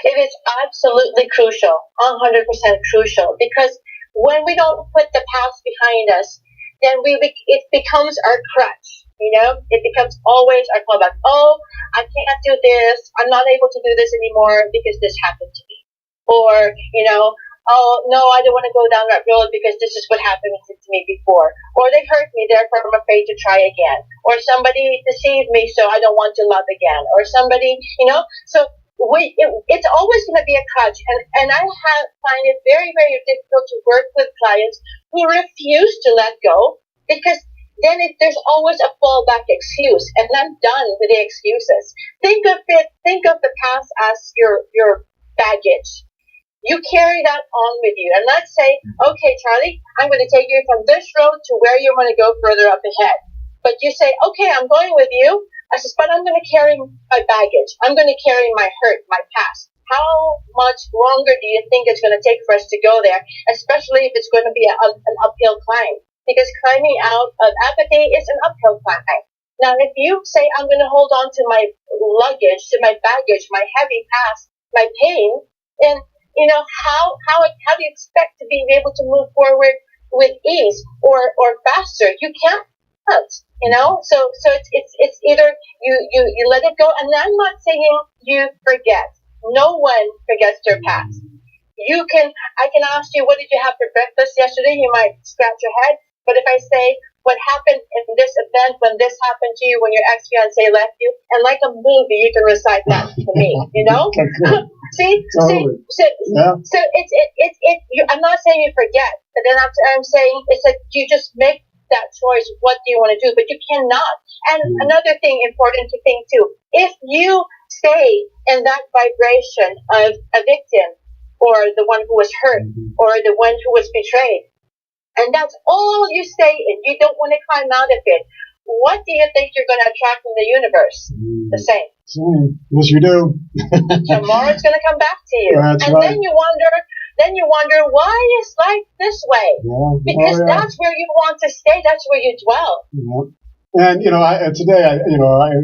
It is absolutely crucial, 100% crucial, because when we don't put the past behind us, then it becomes our crutch. It becomes always our fallback. Oh, I can't do this. I'm not able to do this anymore because this happened to me. Or, oh, no, I don't want to go down that road because this is what happened to me before. Or they hurt me, therefore I'm afraid to try again. Or somebody deceived me, so I don't want to love again. Or somebody, so it's always going to be a crutch. And I find it very, very difficult to work with clients who refuse to let go, because then there's always a fallback excuse, and I'm done with the excuses. Think of the past as your baggage. You carry that on with you, and let's say, okay, Charlie, I'm going to take you from this road to where you want to go further up ahead. But you say, okay, I'm going with you. I says, but I'm going to carry my baggage. I'm going to carry my hurt, my past. How much longer do you think it's going to take for us to go there, especially if it's going to be an uphill climb? Because climbing out of apathy is an uphill climb. Now, if you say, I'm going to hold on to my luggage, to my baggage, my heavy past, my pain, then, how do you expect to be able to move forward with ease or faster? You can't, So it's either you let it go, and I'm not saying you forget. No one forgets their past. I can ask you, what did you have for breakfast yesterday? You might scratch your head. But if I say, what happened in this event when this happened to you, when your ex-fiancé left you, and like a movie, you can recite that to me, See? Totally. So I'm not saying you forget, but then I'm saying it's like you just make that choice. What do you want to do? But you cannot. And another thing important to think too, if you stay in that vibration of a victim, or the one who was hurt, or the one who was betrayed, and that's all you stay in, you don't want to climb out of it, what do you think you're going to attract from the universe? The same. Yes, you do. Tomorrow it's going to come back to you. That's and right. then you wonder why is life this way? Yeah. Because that's where you want to stay. That's where you dwell. Yeah. And today,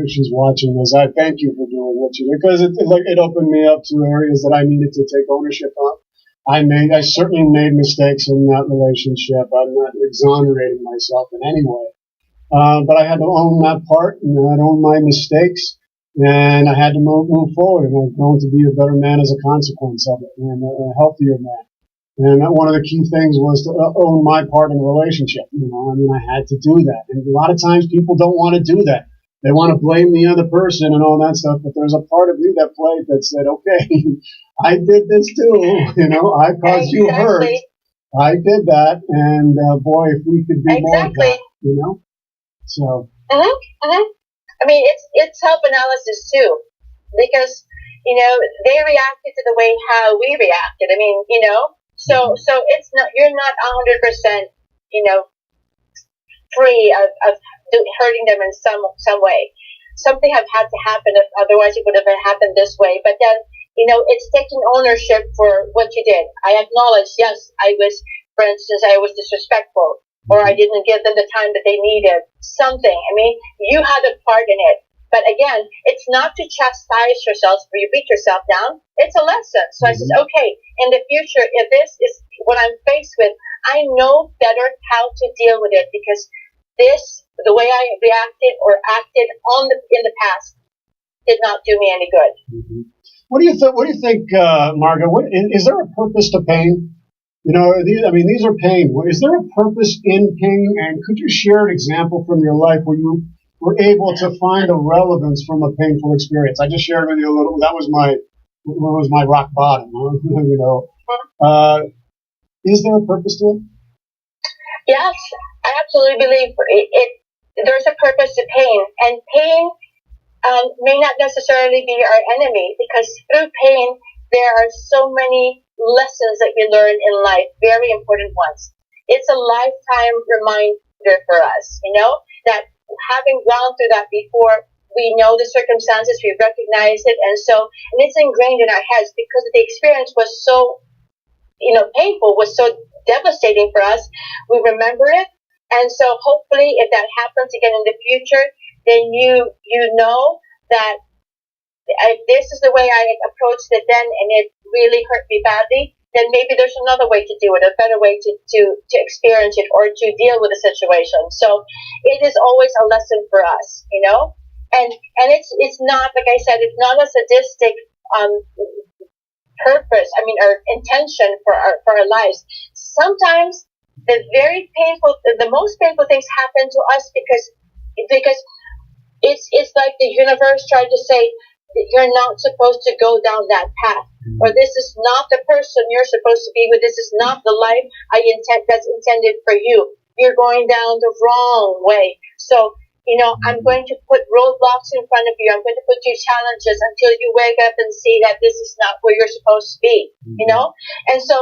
she's watching this. I thank you for doing what you did, because it opened me up to areas that I needed to take ownership of. I certainly made mistakes in that relationship. I'm not exonerating myself in any way. But I had to own that part, and I had to own my mistakes, and I had to move forward, and I've grown to be a better man as a consequence of it, and a healthier man. And one of the key things was to own my part in the relationship. I had to do that. And a lot of times people don't want to do that. They want to blame the other person and all that stuff, but there's a part of you that played that said, okay, I did this too, I caused you hurt. I did that, and boy, if we could do more of that, So. I mean, it's self-analysis too, because they reacted to the way how we reacted. I mean, so it's not, you're not 100%, free of hurting them in some way. Something have had to happen, otherwise it would have happened this way. But then, it's taking ownership for what you did. I acknowledge, yes, for instance, I was disrespectful, or I didn't give them the time that they needed. Something. I mean, you had a part in it. But again, it's not to chastise yourself or you beat yourself down. It's a lesson. So I said, okay, in the future, if this is what I'm faced with, I know better how to deal with it, because the way I reacted or acted in the past did not do me any good. What do you think, Marga? Is there a purpose to pain? These are pain. Is there a purpose in pain? And could you share an example from your life where you were able to find a relevance from a painful experience? I just shared with you a little. That was my rock bottom. Is there a purpose to it? Yes, I absolutely believe there's a purpose to pain, and pain may not necessarily be our enemy, because through pain there are so many lessons that we learn in life, very important ones. It's a lifetime reminder for us, that having gone through that before, we know the circumstances, we recognize it, and it's ingrained in our heads because the experience was so, painful, was so devastating for us. We remember it, and so hopefully, if that happens again in the future, then you know that if this is the way I approached it then, and it really hurt me badly, then maybe there's another way to do it, a better way to experience it or to deal with the situation. So it is always a lesson for us, and it's not, like I said, it's not a sadistic purpose. I mean, our intention for our lives. Sometimes the most painful things happen to us because it's like the universe tried to say, you're not supposed to go down that path, or this is not the person you're supposed to be with. This is not the life that's intended for you. You're going down the wrong way. So, I'm going to put roadblocks in front of you. I'm going to put you challenges until you wake up and see that this is not where you're supposed to be, And so,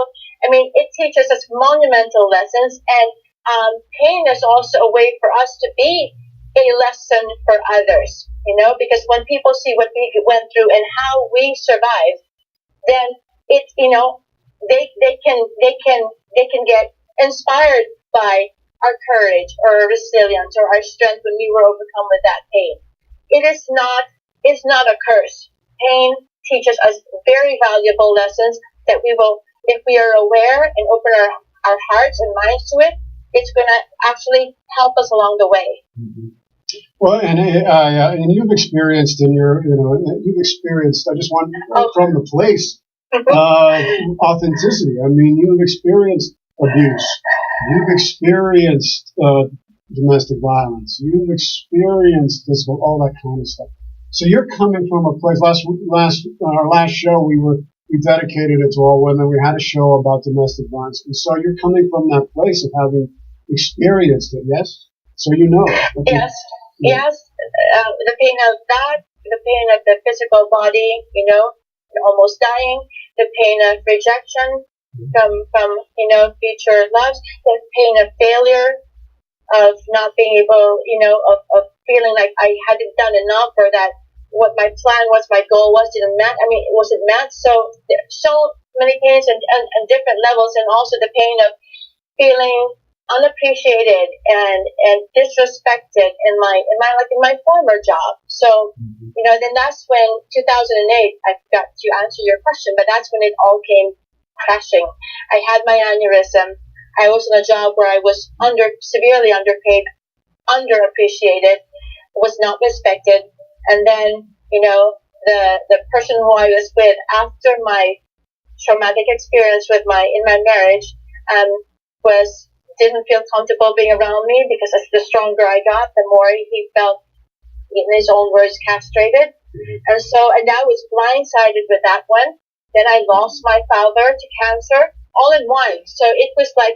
it teaches us monumental lessons, and pain is also a way for us to be a lesson for others, because when people see what we went through and how we survived, then they can get inspired by our courage or our resilience or our strength when we were overcome with that pain. It's not a curse. Pain teaches us very valuable lessons that we will, if we are aware and open our hearts and minds to it, it's going to actually help us along the way. Mm-hmm. Well, and you've experienced I just want from the place authenticity. You've experienced abuse. You've experienced domestic violence. You've experienced all that kind of stuff. So you're coming from a place. Our last show, we dedicated it to all women. We had a show about domestic violence, and so you're coming from that place of having experienced it. Yes. So Okay. Yes. The pain of that, the pain of the physical body, almost dying, the pain of rejection from future loves, the pain of failure, of not being able, of feeling like I hadn't done enough, or that what my plan was, my goal was, it wasn't met. So there's so many pains and different levels, and also the pain of feeling unappreciated and disrespected in my former job. So, then that's when 2008, I forgot to answer your question, but that's when it all came crashing. I had my aneurysm. I was in a job where I was severely underpaid, underappreciated, was not respected. And then, the person who I was with after my traumatic experience in my marriage, didn't feel comfortable being around me, because as the stronger I got, the more he felt, in his own words, castrated. And I was blindsided with that one. Then I lost my father to cancer, all in one. So it was like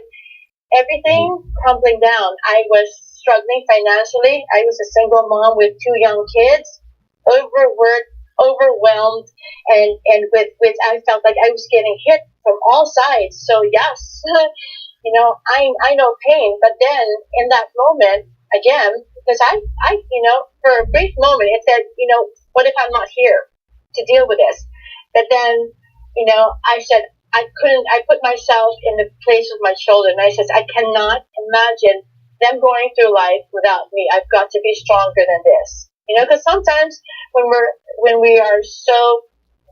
everything crumbling down. I was struggling financially. I was a single mom with 2 young kids, overworked, overwhelmed, and with I felt like I was getting hit from all sides. So yes, I know pain, but then in that moment, again, because I for a brief moment, it said, what if I'm not here to deal with this? But then, I said, I put myself in the place of my children. I said, I cannot imagine them going through life without me. I've got to be stronger than this. Because sometimes when we are so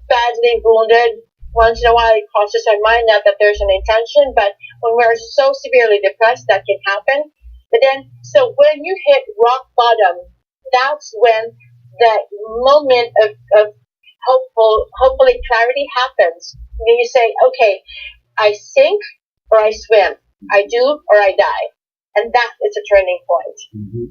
badly wounded, once in a while it crosses our mind, not that there's an intention, but when we're so severely depressed, that can happen. But then, so when you hit rock bottom, that's when that moment of hopefully clarity happens. You say, okay, I sink, or I swim. I do or I die. And that is a turning point.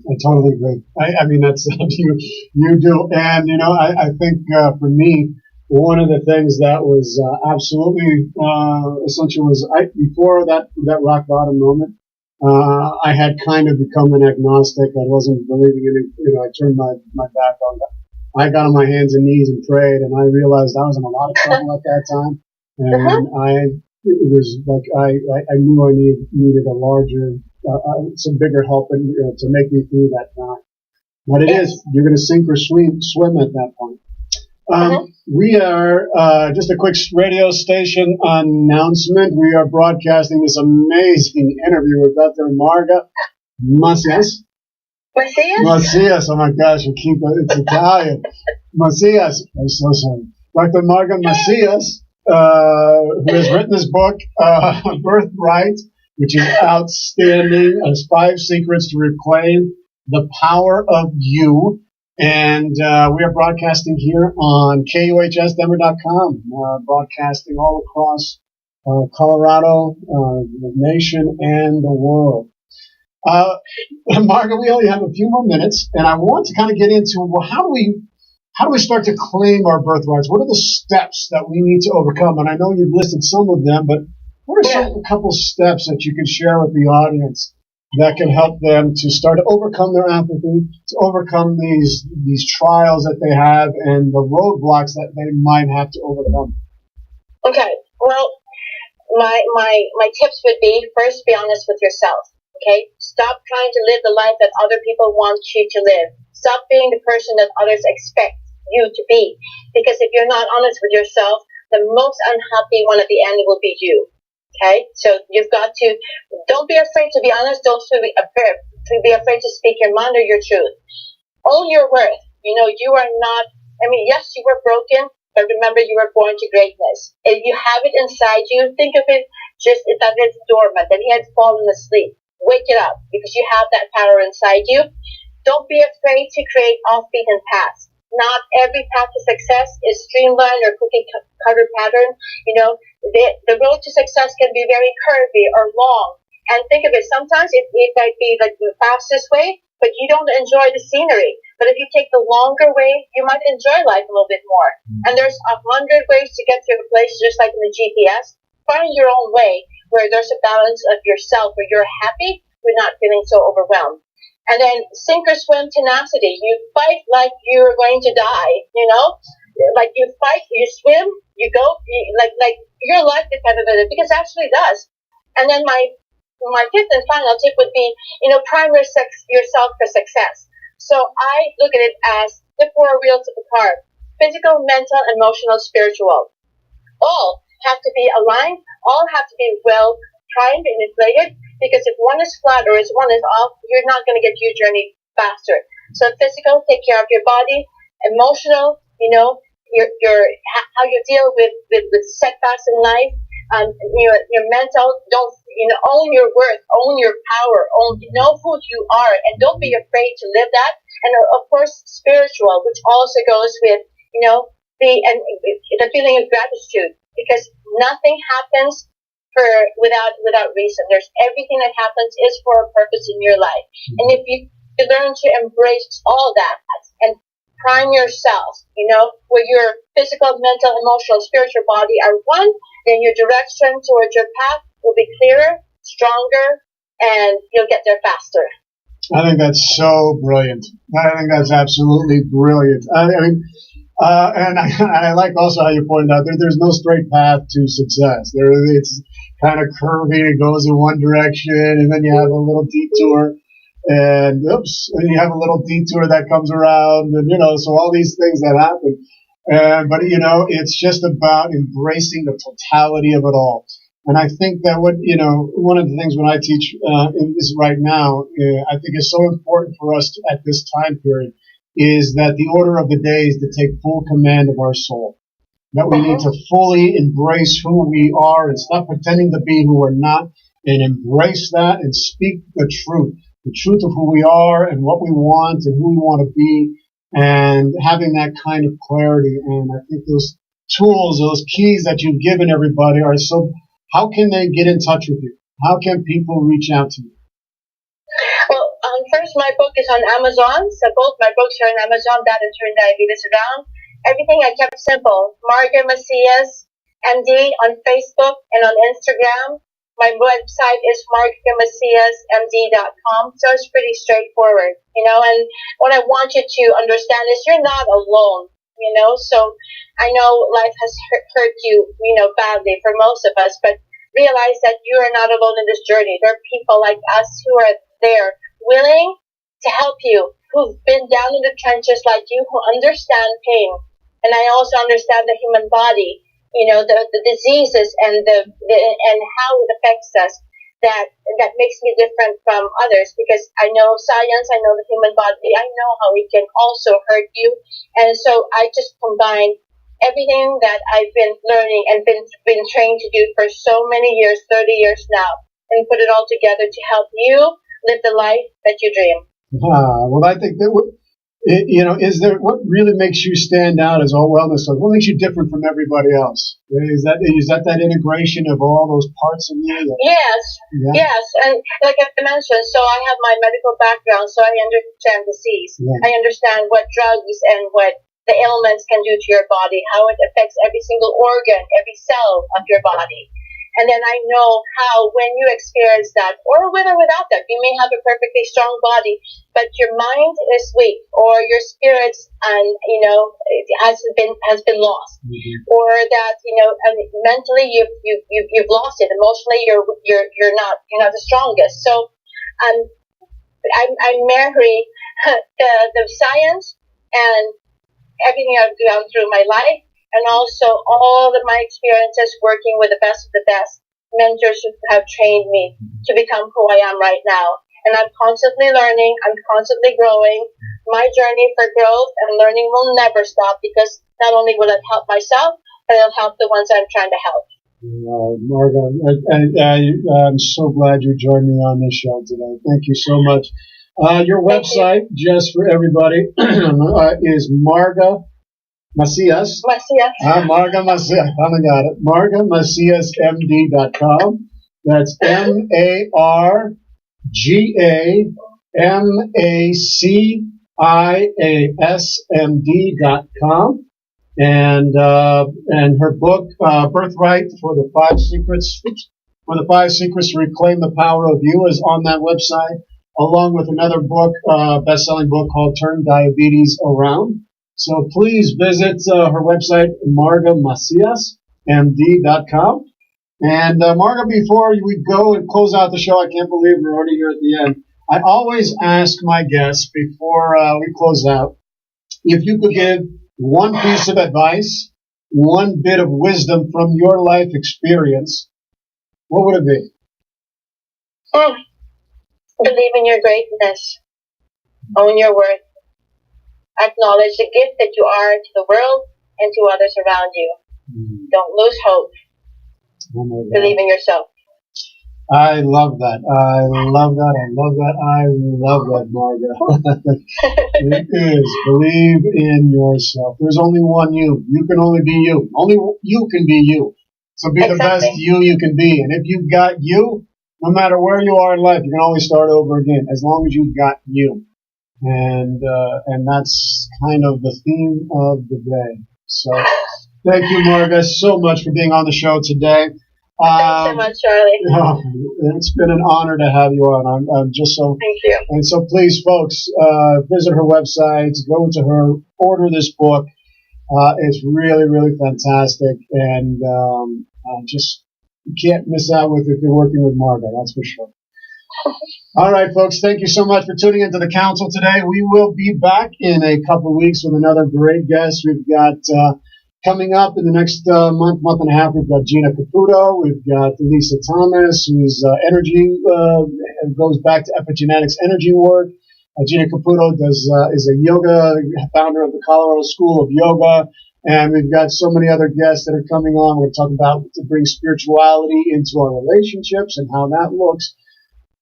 I totally agree. I mean, that's you do. And, I think for me, one of the things that was absolutely essential was before that rock bottom moment, I had kind of become an agnostic. I wasn't believing in it. I turned my back on that. I got on my hands and knees and prayed, and I realized I was in a lot of trouble at that time. And it was like I knew I needed a larger, some bigger help to make me through that time. But it is, you're going to sink or swim at that point. We are, just a quick radio station announcement. We are broadcasting this amazing interview with Dr. Marga Macias. Macias, oh my gosh, it's Italian. Macias, I'm so sorry. Dr. Marga Macias, who has written this book, Birthright, which is outstanding, as 5 secrets to reclaim the power of you. And we are broadcasting here on KUHSdenver.com, broadcasting all across Colorado, the nation, and the world. Marga, we only have a few more minutes, and I want to kind of get into how do we start to claim our birthrights? What are the steps that we need to overcome? And I know you've listed some of them, but what are a couple steps that you can share with the audience that can help them to start to overcome their apathy, to overcome these trials that they have and the roadblocks that they might have to overcome? Okay, well, my tips would be, first, be honest with yourself. Okay, stop trying to live the life that other people want you to live. Stop being the person that others expect you to be. Because if you're not honest with yourself, the most unhappy one at the end will be you. Okay, so you've got to, don't be afraid to be honest. Don't be afraid to speak your mind or your truth. Own your worth. You are not, yes, you were broken, but remember, you were born to greatness. If you have it inside you, think of it just that it's dormant, that he had fallen asleep. Wake it up, because you have that power inside you. Don't be afraid to create off-beaten paths. Not every path to success is streamlined or cookie cutter pattern. The road to success can be very curvy or long. And think of it, sometimes it might be like the fastest way, but you don't enjoy the scenery. But if you take the longer way, you might enjoy life a little bit more. And there's 100 ways to get to a place, just like in the GPS. Find your own way where there's a balance of yourself, where you're happy, you're not feeling so overwhelmed. And then sink or swim tenacity. You fight like you're going to die, like you fight, you swim, you go, like your life depends on it, because it actually does. And then my fifth and final tip would be, prime yourself for success. So I look at it as the 4 wheels of the car: physical, mental, emotional, spiritual. All have to be aligned, all have to be well primed and inflated, because if one is flat or if one is off, you're not going to get your journey faster. So physical, take care of your body. Emotional, your how you deal with setbacks in life. Your mental, don't own your worth, own your power, know who you are, and don't be afraid to live that. And of course, spiritual, which also goes with the feeling of gratitude, because nothing happens without reason. There's everything that happens is for a purpose in your life. And if you learn to embrace all that and prime yourself, where your physical, mental, emotional, spiritual body are one, then your direction towards your path will be clearer, stronger, and you'll get there faster. I think that's so brilliant. I think that's absolutely brilliant. And I like also how you pointed out there's no straight path to success. It's kind of curvy. It goes in one direction, and then you have a little detour, and you have a little detour that comes around, and so all these things that happen. But it's just about embracing the totality of it all. And I think that one of the things when I teach in this right now, I think is so important for us at this time period, is that the order of the day is to take full command of our soul. That we need to fully embrace who we are and stop pretending to be who we're not, and embrace that and speak the truth of who we are and what we want and who we want to be, and having that kind of clarity. And I think those tools, those keys that you've given everybody are so how can they get in touch with you? How can people reach out to you? Well, first, my book is on Amazon. So both my books are on Amazon, That and Turn Diabetes Around. Everything I kept simple. Marga Macias, MD on Facebook and on Instagram. My website is margamaciasmd.com. So it's pretty straightforward, and what I want you to understand is you're not alone, so I know life has hurt you, badly for most of us, but realize that you are not alone in this journey. There are people like us who are there, willing to help you, who've been down in the trenches like you, who understand pain. And I also understand the human body, the diseases and and how it affects us. That makes me different from others because I know science, I know the human body, I know how it can also hurt you. And so I just combine everything that I've been learning and been trained to do for so many years, 30 years now, and put it all together to help you live the life that you dream. Well, I think that is there what really makes you stand out as all wellness? What makes you different from everybody else? Is that integration of all those parts of you? Yes, and like I mentioned, so I have my medical background, so I understand disease. Yeah. I understand what drugs and what the ailments can do to your body, how it affects every single organ, every cell of your body. And then I know how when you experience that, or with or without that, you may have a perfectly strong body, but your mind is weak, or your spirits and has been lost, or that and mentally you've lost it. Emotionally, you're not the strongest. So I marry the science and everything I've gone through my life, and also all of my experiences working with the best of the best mentors who have trained me to become who I am right now. And I'm constantly learning, I'm constantly growing. My journey for growth and learning will never stop because not only will it help myself, but it'll help the ones I'm trying to help. Marga, I'm so glad you joined me on this show today. Thank you so much. Your website, just for everybody, is Marga Macias. Marga Macias. I got it. MargaMaciasMD.com. That's MargaMaciasMD.com. And her book, Birthright for the 5 Secrets to Reclaim the Power of You, is on that website, along with another book, best-selling book called Turn Diabetes Around. So please visit her website, MargaMaciasMD.com. And Marga, before we go and close out the show, I can't believe we're already here at the end. I always ask my guests before we close out, if you could give one piece of advice, one bit of wisdom from your life experience, what would it be? Believe in your greatness. Own your worth. Acknowledge the gift that you are to the world and to others around you. Don't lose hope. Believe in yourself. I love that. I love that, Marga. It is. Believe in yourself. There's only one you. You can only be you. Only you can be you. So be the best you can be. And if you've got you, no matter where you are in life, you can always start over again, as long as you've got you. And that's kind of the theme of the day. So thank you, Marga, so much for being on the show today. Thanks so much, Charlie. It's been an honor to have you on. I'm just so. Thank you. And so please, folks, visit her website, go to her, order this book. It's really, really fantastic, and just you can't miss out with if you're working with Marga. That's for sure. All right, folks, thank you so much for tuning into the Council today. We will be back in a couple of weeks with another great guest. We've got coming up in the next month and a half, we've got Gina Caputo. We've got Lisa Thomas, who's energy, goes back to epigenetics energy work. Gina Caputo is a yoga, founder of the Colorado School of Yoga. And we've got so many other guests that are coming on. We're talking about to bring spirituality into our relationships and how that looks.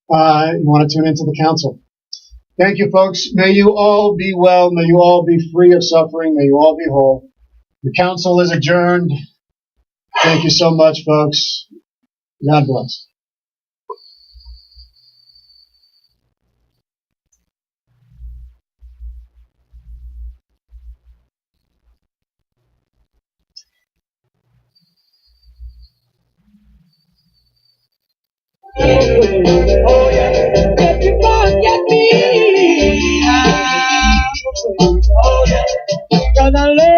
You want to tune into the Council. Thank you, folks. May you all be well. May you all be free of suffering. May you all be whole. The Council is adjourned. Thank you so much, folks. God bless. Oh yeah, if you forget me, oh yeah, gonna live.